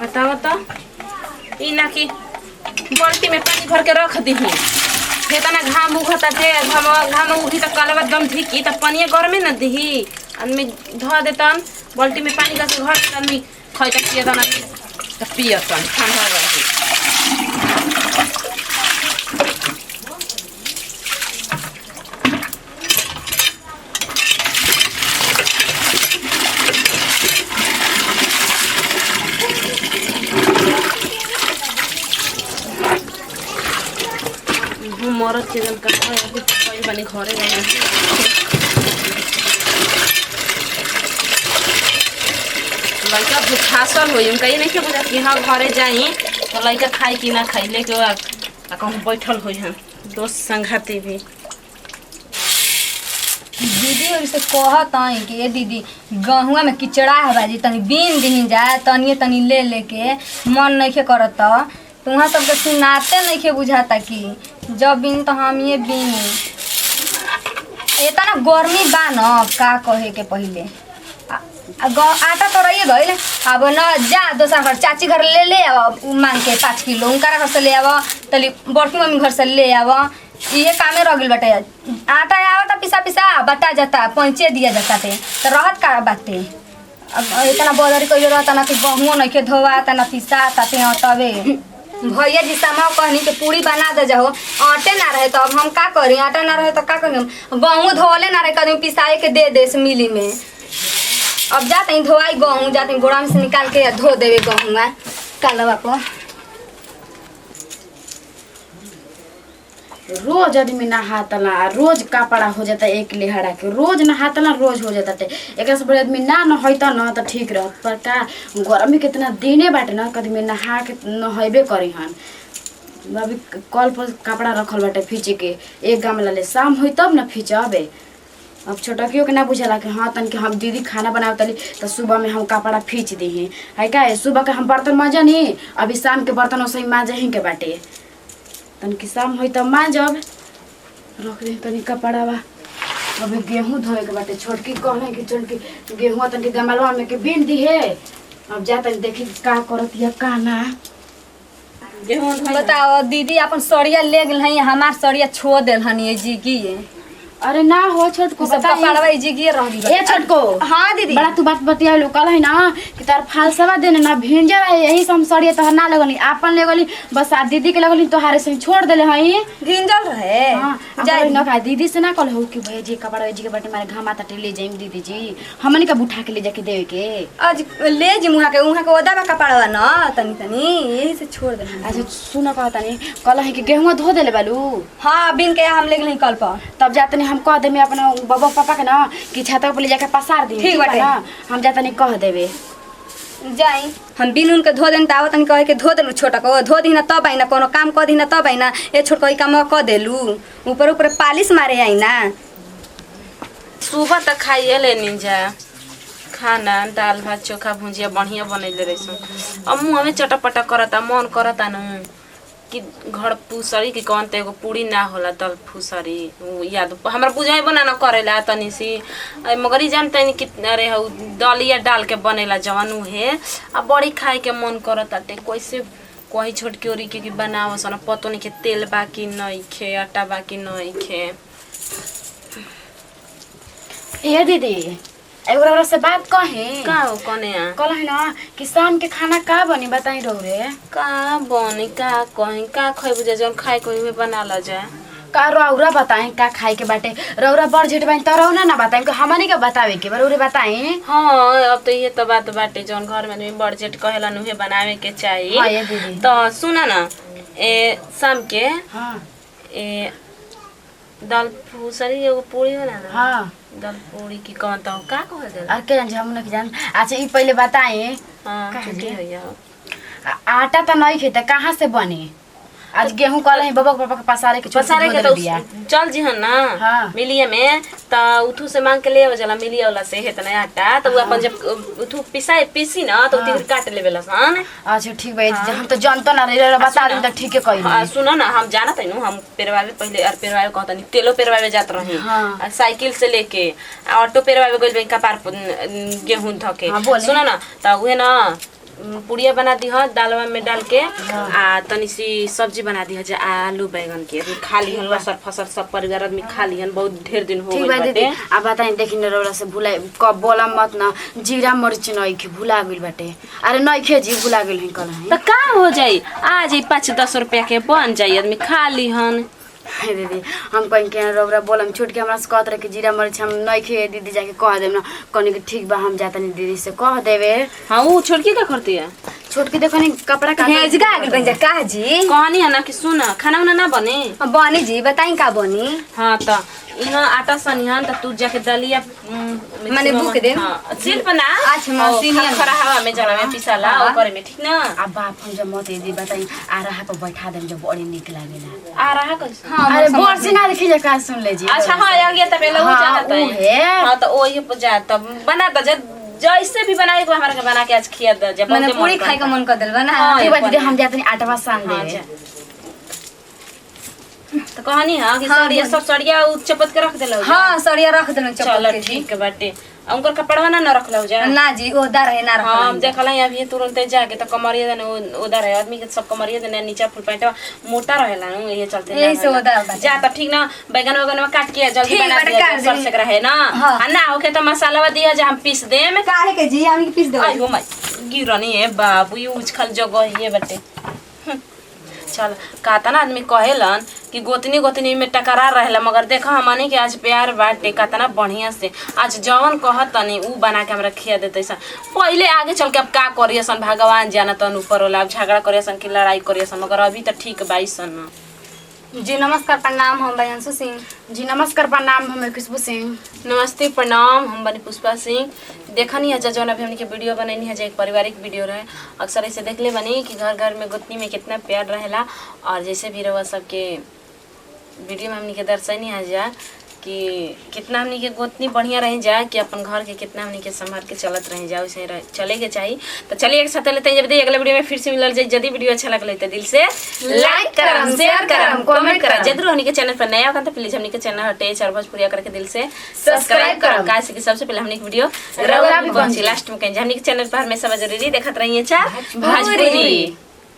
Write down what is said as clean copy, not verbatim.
बताओ तो ई ना कि बाल्टी में पानी भर के रख दी इतना घाम उगता थे घाम उगी तो कल दम धिकी तो पानी गर्मे न दी आदमी धो देतन बाल्टी में पानी का घर आदमी खैता पियतन तो पियतन ठंडा रही मरत चिकन का बनी घरे गए लड़का भूखासल हो कहीं नहीं बुझा कि हाँ घरे जाई तो लड़का खाई कि ना खाई लेके कहूँ बैठल हो दोस्त संघाती भी दीदी और से कहत आई कि ये दीदी गहुआ में किचड़ा है बाजी तनी बीन दही जाए तनी तनी ले लेके मन नहीं करत तुहाँ सबके सुनाते नहीं के बुझाता कि जब बीन तो हम ये बीन इतना गर्मी बा न का कहे के पहले आटा तो रही गई अब न जा दोसर घर चाची घर ले आव मांग के 5 किलो उनका घर से ले आव तली बड़की मम्मी घर से ले आव ये कामे रह गई बटे आटा आवता पिसा पिसा बटा जाता पहुँचे दिया जाता थे तो रहत का बाते अब इतना बदरी कइले रहता ना कि गहुँ नहीं के धोवाता ना पिसाता ते तबे भैया जी सामा कहनी कि पूरी बना दे जाओ आटे ना रहे तो अब हम का करी आटा ना रहे तो का करी गहूँ धोले ना रहे कभी पिसाए के दे दे मिली में अब जाते हैं धोवाई गहूँ जाते हैं गोड़ा में से निकाल के धो देवे गहूँ कालवा को रोज आदमी नहातला रोज कपड़ा हो जाता एक लेहड़ा के रोज नहातला रोज हो जाता एक से बड़े आदमी ना नहैता न तो ठीक रहत पर का गर्मी कितना दिने बाटे न आदमी नहा के नहेबे करी हन अभी कल पर कपड़ा रखल बाटे फीचे के एक गमला ले शाम हुई तब न फीचबे अब छोटकियों के ना बुझला कि हाँ तन के हम दीदी खाना बनावतली तो सुबह में हम कपड़ा फींच दी है क्या सुबह के हम बर्तन मांजनी अभी शाम के बर्तन वैसे मांजही के बाटे तन की शाम हो तब मांजब रख दे तनी कपड़ा बा अभी गेहूँ धोए के बाटे छोटकी कहले कि छोटकी गेहूँ तन के गमलवा में के बीन दी है अब जा तनी देखी का करत या का ना गेहूँ बताओ दीदी अपन सड़िया ले गेल हई हमार सड़िया छोड़ देल हनी जी की अरे ना हो छोटको बता पड़वा जी की रह गई ए छोटको हां दीदी बड़ा तू बात बतिया लो कल है ना कि तार फालसवा देने ना भिंजा रहे यही से हम सड़िया तो ना लगनी आपन ले गली बस आ दीदी के लगली तोहारे से छोड़ देले हई भिंजल रहे हां जाई ना का दीदी से ना कल हो कि भैया जी कपड़ा जी के बाटे मारे घामा तटे ले जाइम दीदी जी हमनी का उठा के ले जाके देवे के आज ले जी मुहा के ओदा बा कपड़वा ना तनी तनी यही से छोड़ दे अच्छा सुन कहता नहीं कल है कि गेहूं धो देले बालू हां बिन के हम ले गेल कल पर तब जाते हम कह देमे अपना बाबा पापा के ना कि छाता पर ले जाके पसार दी ठीक बाटे ना हम जाता नहीं कह देबे जाई हम बिन उनके धो देन तावत नहीं कहे के धो देलु छोटा को धो दी ना तब आई ना कोनो काम कर दी ना तब आई ना ए छोट कोई काम कर देलु ऊपर ऊपर पालिश मारे आई ना सुबह तक खाइए लेनी जा खाना दाल भात चोखा भुजिया बढ़िया बनैले रही अब मुँह में चटपटा करता मन करता न कि घर फूसरी कि कौन तो एगो पूरी ना होला दल फूसरी याद हमारा बुझाई बना न करेला तनी सी मगर जानते नहीं कि अरे हौ दलिया डाल के बनेला जवन है अब बड़ी खाए के मन करता कैसे कही छोटकी ओरी के बनाव सन पतो नहीं के तेल बाकी नहीं खे आटा बाकी नहीं खे ए दीदी एगो से बात कहे का हो कने कल है ना कि शाम के खाना का बनी बताई रे का बनी का कहीं का खाई बुझे जौन खाए कोई में बना ला जाए का रौरा बताएं का खाए के बाटे रौरा बड़ झेट बाई तो रौना ना बताएं कि हमनी के बतावे के रौरे बताएं हाँ अब तो ये तो बात बाटे जौन घर में बड़ झेट कहेला नुहे बनावे के चाहिए हाँ ये दीदी तो सुना ना ए शाम के हाँ ए दाल फूसरी एगो पूरी होला ना हाँ दाल पूरी की कौन तो का कह दे और के जान हम नहीं जान अच्छा ई पहले बताएं हां ठीक है आटा तो नहीं खेते कहाँ से बने आज गेहूं कल है बाबा पापा के पसारे के तो चल जी हन ना हाँ। मिलिया में त उठू से मांग के ले आवे जला मिलिया वाला से है तना आटा तो अपन जब उठू पीसी ना तो उठी काट लेवे लसन अच्छा ठीक बा हम तो जानतो ना रे बता दे त ठीक है कहि हां सुनो ना हम जानत है हम पेरवावे पहले और पेरवावे कहता नहीं तेलो पेरवावे जात रही हां साइकिल से लेके ऑटो पेरवावे गइल बैंक का पार गेहूं धके सुनो ना त उहे ना पुड़िया बना दी ह दालवा में डाल के आ तनी सी सब्जी बना दी ह जे आलू बैगन के अभी खा ली लसर फसर सब परिवार आदमी खा ली बहुत ढेर दिन हो ठीक गइल बा दीदी बाटे। अब बताई देखी न रौरा से भुला कब बोला मत ना जीरा मरीच नइखे भुला गइल बाटे अरे नइखे जी भुला गइल कल तो का हो जाई आ जाई 5-10 रुपया के बन जाई आदमी खा ली हन। दीदी हम कहीं के रौरा बोलम छूट के हमरा से कहत रहे कि जीरा मरीच हम नइखे दीदी जाके कह देम ना कहनी कि ठीक बा हम जाता नहीं दीदी से कह देवे। हाँ वो छोटकी का करती है छोटकी देखो नहीं कपड़ा का हेज का आगे बन जा का जी कहनी है ना कि सुन खाना उना ना बने बनी जी बताई का बनी। हाँ तो यहाँ आटा सनिहन तो तू जाके दलिया माने बुक दे सिल बना अच्छा मशीनिया खरा हवा में जला में पिसाला ऊपर में ठीक ना। अब बाप हम जब मत दीदी बताई आ रहा पर बैठा देम जब बड़ी निक लागेला आ रहा कैसे अरे बोर से ना देखी का सुन ले जी। अच्छा हाँ आ गया तब वो जाता है हाँ तो वही जा तब बना दो जैसे भी बनाए को हमारे के बना के आज खिया दो जब माने पूरी खाए का मन कर देल बना ठीक बा दीदी हम जाते नहीं आटा सान दे तो कहानी है कि सड़िया सब सड़िया चपत के रख देलो हां सड़िया रख देलो चपत चलो के जी ठीक बाटे उनकर कपड़वा ना रखलो जा ना जी ओदा रहे ना हाँ रख देखला अभी तुरंत जाके तो कमरिया देने उधर है आदमी के सब कमरिया देने नीचे फुल पैंट मोटा रहेला नु ये चलते यही से ओदा जा तो ठीक ना बैगन वगन में काट के जल्दी ठीक बना बाटे, दिया काट सब देनी। से रहे ना हाँ। ना ओके तो मसाला दिया जे हम पीस देम काहे के जी हम पीस दो आई हो माय गिरनी है बाबू ये उछल जगह ये बटे चल कहता ना आदमी कहेलन कि गोतनी गोतनी में टकरार रहेला मगर देखा हमनी के आज प्यार बाटे कहता बढ़िया से आज जवन कहतनी ऊ बना के हमरा खिया देते सन पहले आगे चल के अब का करियसन भगवान जाना तन ऊपर होला अब झगड़ा करियसन कि लड़ाई करियसन मगर अभी तो ठीक बाईसन। जी नमस्कार प्रणाम हम बयांशु सिंह। जी नमस्कार प्रणाम हम खुशबू सिंह। नमस्ते प्रणाम हम बनी पुष्पा सिंह। देखनी है जौन अभी हमने के वीडियो बनैनी है जो एक पारिवारिक वीडियो रहे अक्सर ऐसे देख ले बनी कि घर घर में गोतनी में कितना प्यार रहेला और जैसे भी रहा सबके वीडियो में हमने के दर्शनी है जा कि कितना हमने के गोतनी बढ़िया रह जाए कि अपन घर के कितना हमने के संभाल के चलत रह जाए वैसे चले के चाहिए। तो चलिए एक साथ लेते हैं जब अगले वीडियो में फिर से मिलल जाए यदि वीडियो अच्छा लगल तो दिल से लाइक करम शेयर करम कमेंट करम जरूर हमने के चैनल पर नया होगा तो प्लीज हमने के चैनल हटे चार भोजपुरिया करके दिल से सब्सक्राइब करम काहे कि सबसे पहले हमने वीडियो रउरा भी पहुंची लास्ट में कहीं हमने के चैनल पर हमेशा जरूरी देखत रहिए चार भोजपुरी।